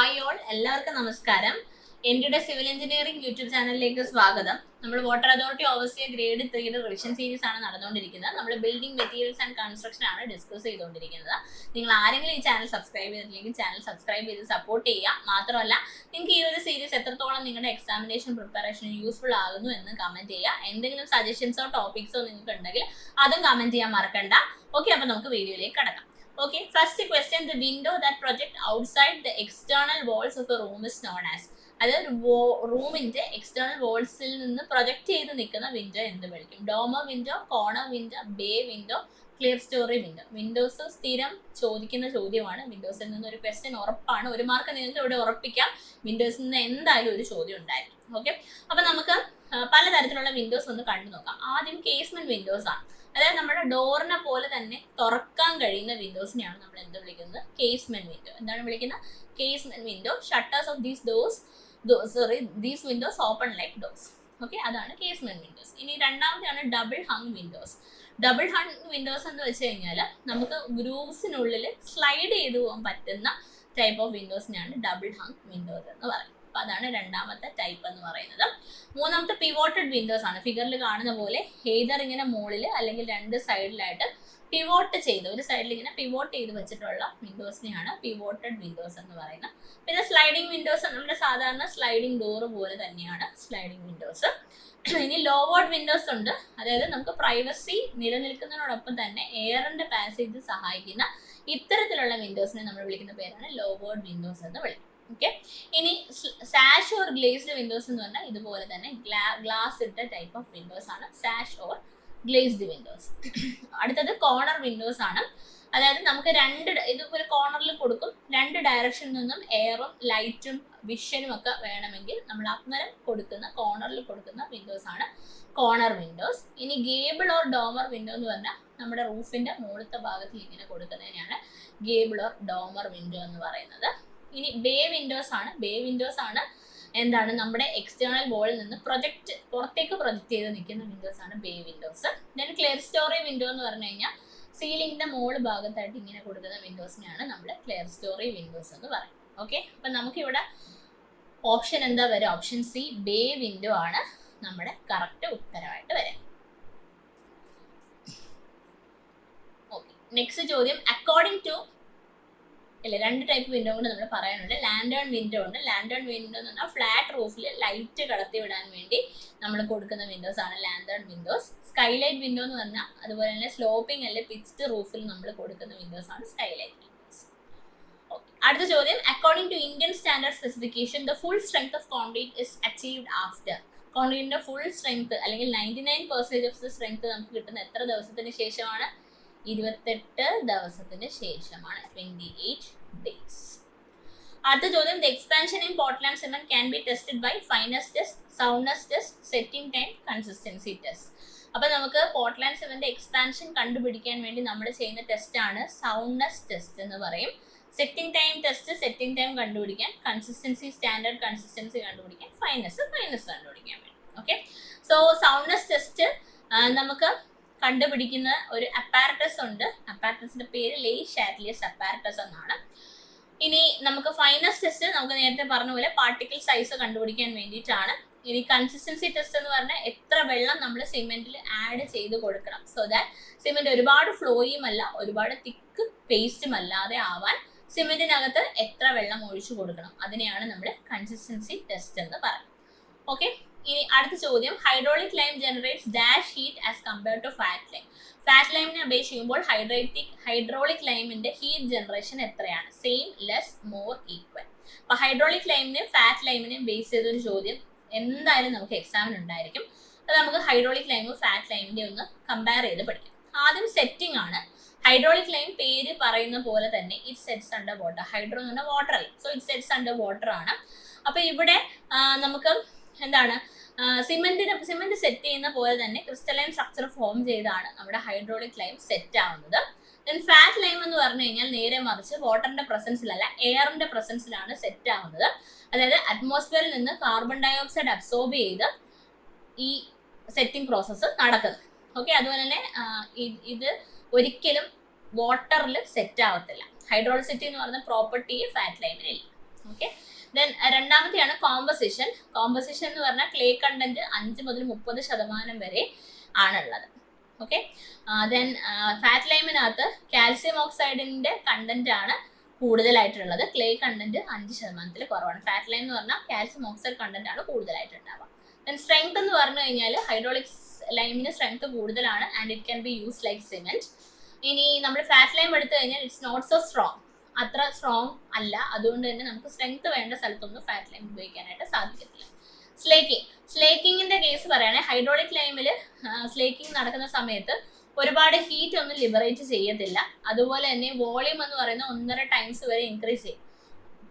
Hi all, എല്ലാവർക്കും നമസ്കാരം. എൻ്റെ സിവിൽ എഞ്ചിനീയറിംഗ് യൂട്യൂബ് ചാനലിലേക്ക് സ്വാഗതം. നമ്മൾ water authority overseer grade 3 revision series ആണ് നടന്നുകൊണ്ടിരിക്കുന്നത്. നമ്മൾ ബിൽഡിംഗ് മെറ്റീരിയൽസ് ആൻഡ് കൺസ്ട്രക്ഷൻ ആണ് ഡിസ്കസ് ചെയ്തുകൊണ്ടിരിക്കുന്നത്. നിങ്ങൾ ആരെങ്കിലും ഈ ചാനൽ സബ്സ്ക്രൈബ് ചെയ്തിട്ടില്ലെങ്കിൽ ചാനൽ സബ്സ്ക്രൈബ് ചെയ്ത് സപ്പോർട്ട് ചെയ്യുക. മാത്രമല്ല, നിങ്ങൾക്ക് ഈ ഒരു സീരീസ് എത്രത്തോളം നിങ്ങളുടെ എക്സാമിനേഷൻ പ്രിപ്പറേഷൻ യൂസ്ഫുൾ ആകുന്നു എന്ന് കമന്റ് ചെയ്യുക. എന്തെങ്കിലും സജഷൻസോ ടോപ്പിക്സോ നിങ്ങൾക്ക് ഉണ്ടെങ്കിൽ അതും കമന്റ് ചെയ്യാൻ മറക്കണ്ട. ഓക്കെ, അപ്പോൾ നമുക്ക് വീഡിയോയിലേക്ക് കടക്കാം. Okay, first question, the window that project outside the external walls of a room is known as. അതായത് റൂമിന്റെ എക്സ്റ്റേണൽ വാൾസിൽ നിന്ന് പ്രൊജക്ട് ചെയ്ത് നിൽക്കുന്ന വിൻഡോ എന്ത് വിളിക്കും? Domar window, corner window, bay window, clear story window. Windows സ്ഥിരം ചോദിക്കുന്ന ചോദ്യമാണ്. വിൻഡോസിൽ നിന്ന് ഒരു ക്വസ്റ്റ്യൻ ഉറപ്പാണ്. ഒരു മാർക്ക് നിങ്ങൾക്ക് ഇവിടെ ഉറപ്പിക്കാം. വിൻഡോസിൽ നിന്ന് എന്തായാലും ഒരു ചോദ്യം ഉണ്ടായിരിക്കും. ഓക്കെ, അപ്പൊ നമുക്ക് പലതരത്തിലുള്ള വിൻഡോസ് ഒന്ന് കണ്ടു നോക്കാം. ആദ്യം കേസ്മെന്റ് വിൻഡോസ് ആണ്. അതായത് നമ്മുടെ ഡോറിനെ പോലെ തന്നെ തുറക്കാൻ കഴിയുന്ന വിൻഡോസിനെയാണ് നമ്മൾ എന്ത് വിളിക്കുന്നത്? Casement window. എന്താണ് വിളിക്കുന്നത്? Casement window. Shutters of these windows open like doors. Okay, അതാണ് കേസ്മെന്റ് വിൻഡോസ്. ഇനി രണ്ടാമത്തെയാണ് double hung windows. Double hung windows എന്ന് വെച്ച് കഴിഞ്ഞാൽ നമുക്ക് ഗ്രൂവ്സിനുള്ളിൽ സ്ലൈഡ് ചെയ്ത് പോകാൻ പറ്റുന്ന ടൈപ്പ് ഓഫ് വിൻഡോസിനെയാണ് ഡബിൾ ഹങ് വിൻഡോസ് എന്ന് പറയുന്നത്. അപ്പൊ അതാണ് രണ്ടാമത്തെ ടൈപ്പ് എന്ന് പറയുന്നത്. മൂന്നാമത്തെ പിവോട്ടഡ് വിൻഡോസ് ആണ്. ഫിഗറിൽ കാണുന്ന പോലെ ഏതർ ഇങ്ങനെ മുകളിൽ അല്ലെങ്കിൽ രണ്ട് സൈഡിലായിട്ട് പിവോട്ട് ചെയ്ത്, ഒരു സൈഡിൽ ഇങ്ങനെ പിവോട്ട് ചെയ്ത് വെച്ചിട്ടുള്ള വിൻഡോസിനെയാണ് പിവോട്ടഡ് വിൻഡോസ് എന്ന് പറയുന്നത്. പിന്നെ സ്ലൈഡിംഗ് വിൻഡോസ് നമ്മുടെ സാധാരണ സ്ലൈഡിംഗ് ഡോർ പോലെ തന്നെയാണ് സ്ലൈഡിംഗ് വിൻഡോസ്. ഇനി ലോവേർഡ് വിൻഡോസ് ഉണ്ട്. അതായത് നമുക്ക് പ്രൈവസി നിലനിൽക്കുന്നതിനോടൊപ്പം തന്നെ എയറിന്റെ പാസേജ് സഹായിക്കുന്ന ഇത്തരത്തിലുള്ള വിൻഡോസിനെ നമ്മൾ വിളിക്കുന്ന പേരാണ് ലോവേർഡ് വിൻഡോസ് എന്ന് വിളിക്കും. ഓക്കെ, ഇനി സാഷ് ഓർ ഗ്ലേസ്ഡ് വിൻഡോസ് എന്ന് പറഞ്ഞാൽ ഇതുപോലെ തന്നെ ഗ്ലാസ് ഇട്ട ടൈപ്പ് ഓഫ് വിൻഡോസ് ആണ് സാഷ് ഓർ ഗ്ലേസ്ഡ് വിൻഡോസ്. അടുത്തത് കോർണർ വിൻഡോസ് ആണ്. അതായത് നമുക്ക് ഇതുപോലെ കോർണറിൽ കൊടുക്കും. രണ്ട് ഡയറക്ഷനിൽ നിന്നും എയറും ലൈറ്റും വിഷനും ഒക്കെ വേണമെങ്കിൽ നമ്മൾ അന്നേരം കൊടുക്കുന്ന കോർണറിൽ കൊടുക്കുന്ന വിൻഡോസ് ആണ് കോർണർ വിൻഡോസ്. ഇനി ഗേബിൾ ഓർ ഡോമർ വിൻഡോ എന്ന് പറഞ്ഞാൽ നമ്മുടെ റൂഫിന്റെ മുകളിലത്തെ ഭാഗത്തിൽ ഇങ്ങനെ കൊടുക്കുന്നതിനാണ് ഗേബിൾ ഓർ ഡോമർ വിൻഡോ എന്ന് പറയുന്നത്. ഇനി ബേ വിൻഡോസ് ആണ്. ബേ വിൻഡോസ് ആണ് എന്താണ് നമ്മുടെ എക്സ്റ്റേണൽ വോളിൽ നിന്ന് പുറത്തേക്ക് പ്രൊജക്ട് ചെയ്ത് നിൽക്കുന്ന വിൻഡോസ് ആണ് bay Windows. Then clear story window എന്ന് പറഞ്ഞു കഴിഞ്ഞാൽ സീലിംഗിന്റെ മുകൾ ഭാഗത്തായിട്ട് ഇങ്ങനെ കൊടുക്കുന്ന വിൻഡോസിനെയാണ് നമ്മൾ ക്ലിയർ സ്റ്റോറി വിൻഡോസ് എന്ന് പറയും. ഓക്കെ, അപ്പൊ നമുക്കിവിടെ ഓപ്ഷൻ എന്താ വരിക? ഓപ്ഷൻ സി, ബേ വിൻഡോ ആണ് നമ്മുടെ കറക്റ്റ് ഉത്തരമായിട്ട് വരാം. ഓക്കെ, നെക്സ്റ്റ് ചോദ്യം. അക്കോർഡിംഗ് ടു രണ്ട് ടൈപ്പ് വിൻഡോ കൊണ്ട് നമ്മൾ പറയാനുണ്ട്. ലാൻഡേൺ വിൻഡോ ഉണ്ട്. ലാൻഡേൺ വിൻഡോ എന്ന് പറഞ്ഞാൽ ഫ്ലാറ്റ് റൂഫിൽ ലൈറ്റ് കടത്തി വിടാൻ വേണ്ടി നമ്മൾ കൊടുക്കുന്ന വിൻഡോസ് ആണ് ലാൻഡേൺ വിൻഡോസ്. സ്കൈലൈറ്റ് വിൻഡോ എന്ന് പറഞ്ഞാൽ അതുപോലെ തന്നെ സ്ലോപ്പിംഗ് അല്ലെ പിച്ച്ഡ് റൂഫിൽ നമ്മൾ കൊടുക്കുന്ന വിൻഡോസ് ആണ് സ്കൈലൈറ്റ് വിൻഡോസ്. ഓക്കെ, അടുത്ത ചോദ്യം. According to Indian standard specification the full strength of concrete is achieved after. കോൺക്രീറ്റിന്റെ ഫുൾ സ്ട്രെങ്ത് അല്ലെങ്കിൽ 99% ഓഫ് ദ സ്ട്രെങ്ത് നമുക്ക് കിട്ടുന്ന എത്ര ദിവസത്തിന് ശേഷമാണ്? 28 ദിവസത്തിന് ശേഷമാണ്. 28 days. അടുത്ത ചോദ്യം. The expansion in Portland cement can be tested by fineness test, soundness test, setting time, consistency test. അപ്പൊ നമുക്ക് പോർട്ട്ലാൻഡ് സിമന്റ് എക്സ്പാൻഷൻ കണ്ടുപിടിക്കാൻ വേണ്ടി നമ്മൾ ചെയ്യുന്ന ടെസ്റ്റ് ആണ് സൗണ്ട്നെസ് ടെസ്റ്റ് എന്ന് പറയും. Setting time test, setting time കണ്ടുപിടിക്കാൻ. കൺസിസ്റ്റൻസി, സ്റ്റാൻഡേർഡ് കൺസിസ്റ്റൻസി കണ്ടുപിടിക്കാൻ. ഫൈനസ് കണ്ടുപിടിക്കാൻ വേണ്ടി. ഓക്കെ, സോ സൗണ്ട്നെസ് ടെസ്റ്റ് നമുക്ക് കണ്ടുപിടിക്കുന്ന ഒരു അപ്പാരറ്റസ് ഉണ്ട്. അപ്പാരറ്റസിന്റെ പേര് ലേ ഷാറ്റ്ലിയസ് അപ്പാരറ്റസ് എന്നാണ്. ഇനി നമുക്ക് ഫൈനസ് ടെസ്റ്റ് നമുക്ക് നേരത്തെ പറഞ്ഞ പോലെ പാർട്ടിക്കിൾ സൈസ് കണ്ടുപിടിക്കാൻ വേണ്ടിയിട്ടാണ്. ഇനി കൺസിസ്റ്റൻസി ടെസ്റ്റ് എന്ന് പറഞ്ഞാൽ എത്ര വെള്ളം നമ്മൾ സിമെന്റിൽ ആഡ് ചെയ്ത് കൊടുക്കണം. സോ ദാറ്റ് സിമെന്റ് ഒരുപാട് ഫ്ലോയും അല്ല ഒരുപാട് തിക്ക് പേസ്റ്റും അല്ലാതെ ആവാൻ സിമെന്റിനകത്ത് എത്ര വെള്ളം ഒഴിച്ചു കൊടുക്കണം, അതിനെയാണ് നമ്മൾ കൺസിസ്റ്റൻസി ടെസ്റ്റ് എന്ന് പറയുന്നത്. ഓക്കെ, ഇനി അടുത്ത ചോദ്യം. Hydraulic lime generates dash heat as compared to fat lime. Fat ലൈമിനെ അപേക്ഷിക്കുമ്പോൾ ഹൈഡ്രോളിക് ലൈമിന്റെ ഹീറ്റ് ജനറേഷൻ എത്രയാണ്? Same, less, more, equal. അപ്പൊ ഹൈഡ്രോളിക് ലൈമിനെയും ഫാറ്റ് ലൈമിനെയും ബേസ് ചെയ്തൊരു ചോദ്യം എന്തായാലും നമുക്ക് എക്സാമിന് ഉണ്ടായിരിക്കും. അത് നമുക്ക് ഹൈഡ്രോളിക് ലൈമും ഫാറ്റ് ലൈമിന്റെ ഒന്ന് കമ്പയർ ചെയ്ത് പഠിക്കാം. ആദ്യം സെറ്റിംഗ് ആണ്. ഹൈഡ്രോളിക് ലൈം പേര് പറയുന്ന പോലെ തന്നെ it sets under water. Hydro എന്ന് പറഞ്ഞാൽ വാട്ടർ അല്ല, so it sets under water ആണ്. അപ്പൊ ഇവിടെ നമുക്ക് എന്താണ് സിമെന്റ് സെറ്റ് ചെയ്യുന്ന പോലെ തന്നെ ക്രിസ്റ്റലൈൻ സ്ട്രക്ചർ ഫോം ചെയ്താണ് നമ്മുടെ ഹൈഡ്രോളിക് ലൈം സെറ്റ് ആവുന്നത്. ദെൻ ഫാറ്റ് ലൈം എന്ന് പറഞ്ഞു കഴിഞ്ഞാൽ നേരെ മറിച്ച് വാട്ടറിന്റെ പ്രസൻസിലല്ല എയറിന്റെ പ്രസൻസിലാണ് സെറ്റ് ആവുന്നത്. അതായത് അറ്റ്മോസ്ഫിയറിൽ നിന്ന് കാർബൺ ഡൈ ഓക്സൈഡ് അബ്സോർബ് ചെയ്ത് ഈ സെറ്റിംഗ് പ്രോസസ്സ് നടക്കുന്നത്. ഓക്കെ, അതുപോലെ തന്നെ ഇത് ഒരിക്കലും വാട്ടറിൽ സെറ്റ് ആവത്തില്ല. ഹൈഡ്രോളിസിറ്റി എന്ന് പറയുന്ന പ്രോപ്പർട്ടി ഫാറ്റ് ലൈമിനില്ല. ഓക്കെ, ദെൻ രണ്ടാമത്തെയാണ് കോമ്പസിഷൻ. കോമ്പസിഷൻ എന്ന് പറഞ്ഞാൽ ക്ലേ കണ്ടന്റ് 5 മുതൽ 30% വരെ ആണുള്ളത്. ഓക്കെ. ദെൻ ഫാറ്റ് ലൈമിനകത്ത് കാൽസ്യം ഓക്സൈഡിന്റെ കണ്ടന്റ് ആണ് കൂടുതലായിട്ടുള്ളത്. ക്ലേ കണ്ടന്റ് 5% കുറവാണ്. ഫാറ്റ് ലൈം എന്ന് പറഞ്ഞാൽ കാൽസ്യം ഓക്സൈഡ് കണ്ടന്റ് ആണ് കൂടുതലായിട്ടുണ്ടാവുക. ദെൻ സ്ട്രെങ്ത് എന്ന് പറഞ്ഞു കഴിഞ്ഞാൽ ഹൈഡ്രോളിക് ലൈമിന് സ്ട്രെങ്ത് കൂടുതലാണ് and it can be use like cement. ഇനി നമ്മൾ ഫാറ്റ് ലൈം എടുത്തു കഴിഞ്ഞാൽ ഇറ്റ്സ് നോട്ട് സോ സ്ട്രോങ്, അത്ര സ്ട്രോങ് അല്ല. അതുകൊണ്ട് തന്നെ നമുക്ക് സ്ട്രെങ്ത് വേണ്ട സ്ഥലത്തൊന്നും ഫാറ്റ് ലൈം ഉപയോഗിക്കാനായിട്ട് സാധിക്കത്തില്ല. സ്ലേക്കിങ്ങിന്റെ കേസ് പറയുകയാണെങ്കിൽ ഹൈഡ്രോളിക് ലൈമിൽ സ്ലേക്കിംഗ് നടക്കുന്ന സമയത്ത് ഒരുപാട് ഹീറ്റ് ഒന്നും ലിബറേറ്റ് ചെയ്യത്തില്ല. അതുപോലെ തന്നെ വോളിയം എന്ന് പറയുന്നത് 1.5 ടൈംസ് വരെ ഇൻക്രീസ് ചെയ്യും.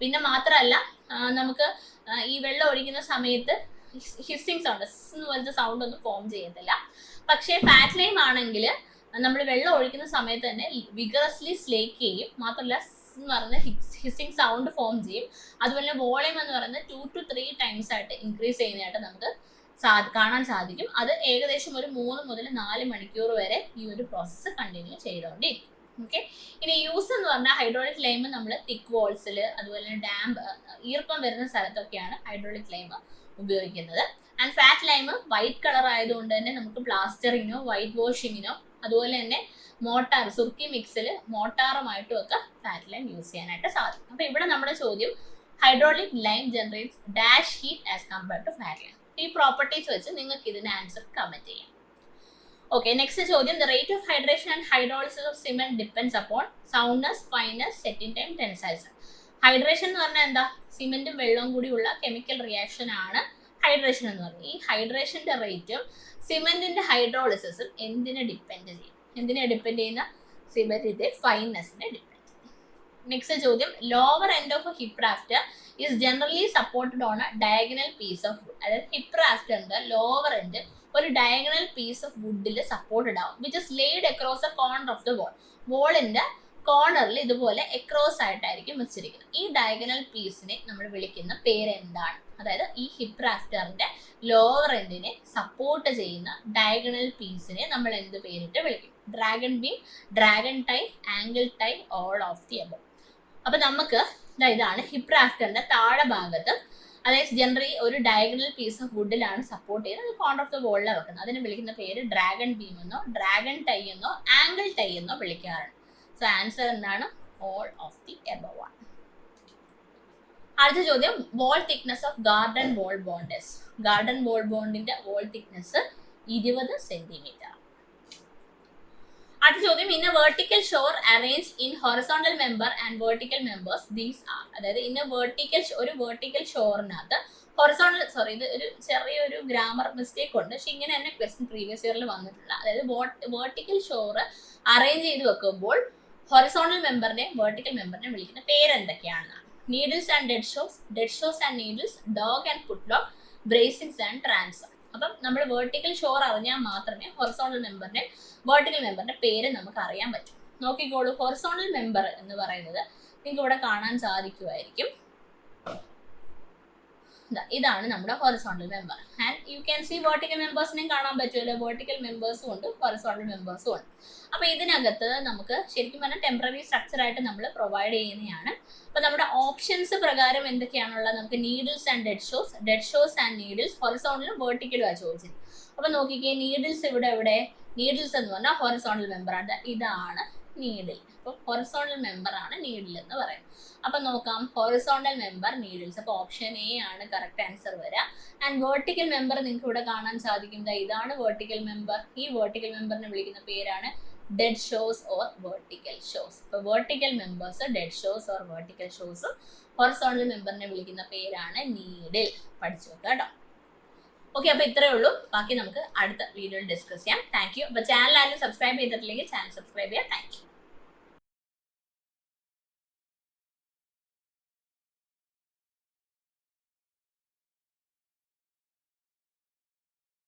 പിന്നെ മാത്രമല്ല നമുക്ക് ഈ വെള്ളം ഒഴിക്കുന്ന സമയത്ത് ഹിസ്സിങ് സൗണ്ട് എന്ന് പോലത്തെ സൗണ്ട് ഒന്നും ഫോം ചെയ്യത്തില്ല. പക്ഷേ ഫാറ്റ് ലൈം ആണെങ്കിൽ നമ്മൾ വെള്ളം ഒഴിക്കുന്ന സമയത്ത് തന്നെ വിഗറസ്ലി സ്ലേക്ക് ചെയ്യും. മാത്രമല്ല എന്ന് പറയുന്നത് ഹിസ്സിങ് സൗണ്ട് ഫോം ചെയ്യും. അതുപോലെ വോളിയം എന്ന് പറയുന്നത് 2 to 3 ടൈംസ് ആയിട്ട് ഇൻക്രീസ് ചെയ്യുന്നതായിട്ട് നമുക്ക് കാണാൻ സാധിക്കും. അത് ഏകദേശം ഒരു 3 മുതൽ 4 മണിക്കൂർ വരെ ഈ ഒരു പ്രോസസ്സ് കണ്ടിന്യൂ ചെയ്തുകൊണ്ടിരിക്കും. ഓക്കെ. ഇനി യൂസ് എന്ന് പറഞ്ഞാൽ ഹൈഡ്രോളിക് ലൈം നമ്മൾ തിക്ക് വാൾസിൽ അതുപോലെ തന്നെ ഡാം ഈർപ്പം വരുന്ന സ്ഥലത്തൊക്കെയാണ് ഹൈഡ്രോളിക് ലൈം ഉപയോഗിക്കുന്നത്. And fat lime white colour ആയതുകൊണ്ട് തന്നെ നമുക്ക് പ്ലാസ്റ്ററിങ്ങിനോ വൈറ്റ് വാഷിങ്ങിനോ അതുപോലെ തന്നെ മോട്ടാർ സുർക്കി മിക്സിൽ മോട്ടാറുമായിട്ടും ഒക്കെ ഫാറ്റ് ലൈം യൂസ് ചെയ്യാനായിട്ട് സാധിക്കും. അപ്പൊ ഇവിടെ നമ്മുടെ ചോദ്യം hydraulic lime generates dash heat as compared to fat lime. ഈ പ്രോപ്പർട്ടീസ് വെച്ച് നിങ്ങൾക്ക് ഇതിന്റെ ആൻസർ കമന്റ് ചെയ്യാം. ഓക്കെ. നെക്സ്റ്റ് ചോദ്യം, the rate of hydration and hydrolysis of cement depends upon soundness, fineness, setting time, tensile strength. Hydration എന്ന് പറഞ്ഞാൽ എന്താ? സിമെന്റും വെള്ളവും കൂടിയുള്ള കെമിക്കൽ റിയാക്ഷൻ ആണ് ഹൈഡ്രേഷൻ എന്ന് പറയുന്നത്. ഈ ഹൈഡ്രേഷന്റെ റേറ്റും സിമെന്റിന്റെ ഹൈഡ്രോളിസിസും എന്തിനെ ഡിപ്പെൻഡ് ചെയ്യും? ചെയ്യുന്ന സിമെന്റിന്റെ ഫൈനസിനെ ഡിപ്പെൻഡ്. നെക്സ്റ്റ് ചോദ്യം, lower end of hip rafter is generally supported on a diagonal piece of wood. അതായത് ഹിപ്പ് റാഫ്റ്ററിന്റെ ലോവർ എൻഡ് ഒരു ഡയഗണൽ പീസ് ഓഫ് വുഡിൽ സപ്പോർട്ടഡ് ആവും, which is laid across a corner of the wall. വോളിന്റെ കോർണറിൽ ഇതുപോലെ across ആയിട്ടായിരിക്കും വെച്ചിരിക്കുന്നത്. ഈ ഡയഗണൽ പീസിനെ നമ്മൾ വിളിക്കുന്ന പേര് എന്താണ്? അതായത് ഈ ഹിപ്പ് റാഫ്റ്ററിന്റെ ലോവർ എൻഡിനെ സപ്പോർട്ട് ചെയ്യുന്ന ഡയഗണൽ പീസിനെ നമ്മൾ എന്ത് പേരിട്ട് വിളിക്കും? Dragon beam, dragon tie, angle tie, all of the above. അപ്പൊ നമുക്ക് ഇതാണ് ഹിപ്പ് റാഫ്റ്ററിന്റെ താഴെ ഭാഗത്ത്, അതായത് ജനറലി ഒരു ഡയഗണൽ പീസ് ഓഫ് വുഡിലാണ് സപ്പോർട്ട് ചെയ്യുന്നത്. അത് കോർണർ ഓഫ് ദ വോളിലാണ് വെക്കുന്നത്. അതിനെ വിളിക്കുന്ന പേര് ഡ്രാഗൺ ബീം എന്നോ ഡ്രാഗൺ ടൈ എന്നോ ആംഗിൾ ടൈ എന്നോ വിളിക്കാറുണ്ട്. സോ ആൻസർ എന്താണ്? ഓൾ ഓഫ് ദി എബവ് ആണ്. അടുത്ത ചോദ്യം, wall thickness of garden wall bonds. Garden wall ബോണ്ടിന്റെ വോൾ തിക്നെസ് 20 സെന്റിമീറ്റർ. അടുത്ത ചോദ്യം, in a vertical shore arrange in horizontal member and vertical members these are. അതായത് ഇൻ എ ഒരു vertical ഷോറിനകത്ത് horizontal, ഇത് ഒരു ചെറിയൊരു ഗ്രാമർ മിസ്റ്റേക്ക് ഉണ്ട്, പക്ഷെ ഇങ്ങനെ തന്നെ ക്വസ്റ്റ്യൻ പ്രീവിയസ് ഇയറിൽ വന്നിട്ടുള്ള. അതായത് വെർട്ടിക്കൽ ഷോർ അറേഞ്ച് ചെയ്ത് വെക്കുമ്പോൾ ഹൊറിസോണ്ടൽ മെമ്പറിനെ വെർട്ടിക്കൽ മെമ്പറിനെ വിളിക്കുന്ന പേരെന്തൊക്കെയാണെന്നാണ്? നീഡിൽസ് ആൻഡ് ഡെഡ് ഷോസ് and needles, dog and footlock, bracings and transfer. അപ്പം നമ്മൾ വെർട്ടിക്കൽ ഷോർ അറിഞ്ഞാൽ മാത്രമേ വെർട്ടിക്കൽ മെമ്പറിന്റെ പേര് നമുക്ക് അറിയാൻ പറ്റും. നോക്കിക്കോളൂ, ഹൊറിസോണ്ടൽ മെമ്പർ എന്ന് പറയുന്നത് നിങ്ങൾക്ക് ഇവിടെ കാണാൻ സാധിക്കുമായിരിക്കും. ഇതാണ് നമ്മുടെ horizontal member. And you can see vertical മെമ്പേഴ്സിനെയും കാണാൻ പറ്റുമല്ലോ. വെർട്ടിക്കൽ മെമ്പേഴ്സും ഉണ്ട്, ഹൊറിസോണ്ടൽ മെമ്പേഴ്സും ഉണ്ട്. അപ്പൊ ഇതിനകത്ത് നമുക്ക് ശരിക്കും പറഞ്ഞാൽ ടെമ്പററി സ്ട്രക്ചർ ആയിട്ട് നമ്മൾ പ്രൊവൈഡ് ചെയ്യുന്നതാണ്. അപ്പൊ നമ്മുടെ ഓപ്ഷൻസ് പ്രകാരം എന്തൊക്കെയാണുള്ളത്? നമുക്ക് നീഡിൽസ് ആൻഡ് ഡെഡ് ഷോസ് ആൻഡ് നീഡിൽസ്, ഹൊറിസോണ്ടലും വെർട്ടിക്കലും ആണ് ചോദിച്ചത്. അപ്പൊ നോക്കിക്കേ, നീഡിൽസ് എവിടെ? നീഡിൽസ് എന്ന് പറഞ്ഞാൽ ഹൊറിസോണ്ടൽ മെമ്പറാണ്. ഇതാണ് നീഡിൽ. അപ്പൊ ഹൊറിസോണ്ടൽ മെമ്പർ ആണ് നീഡിൽ എന്ന് പറയുന്നത്. അപ്പൊ നോക്കാം, ഹൊറിസോണ്ടൽ മെമ്പർ നീഡിൽസ്. അപ്പൊ ഓപ്ഷൻ എ ആണ് കറക്റ്റ് ആൻസർ വരിക. ആൻഡ് വെർട്ടിക്കൽ മെമ്പർ നിങ്ങൾക്ക് ഇവിടെ കാണാൻ സാധിക്കും. ഇതാണ് വെർട്ടിക്കൽ മെമ്പർ. ഈ വെർട്ടിക്കൽ മെമ്പറിനെ വിളിക്കുന്ന പേരാണ് dead shows or vertical shows. അപ്പൊ vertical members dead shows or vertical ഷോസും, horizontal മെമ്പറിനെ വിളിക്കുന്ന പേരാണ് നീഡിൽ. പഠിച്ചു വെക്കുക കേട്ടോ. ഓക്കെ, അപ്പൊ ഇത്രയേ ഉള്ളൂ. ബാക്കി നമുക്ക് അടുത്ത വീഡിയോയിൽ ഡിസ്കസ് ചെയ്യാം. Thank you. അപ്പൊ ചാനൽ ആരും സബ്സ്ക്രൈബ് ചെയ്തിട്ടില്ലെങ്കിൽ ചാനൽ സബ്സ്ക്രൈബ് ചെയ്യാം. Thank you.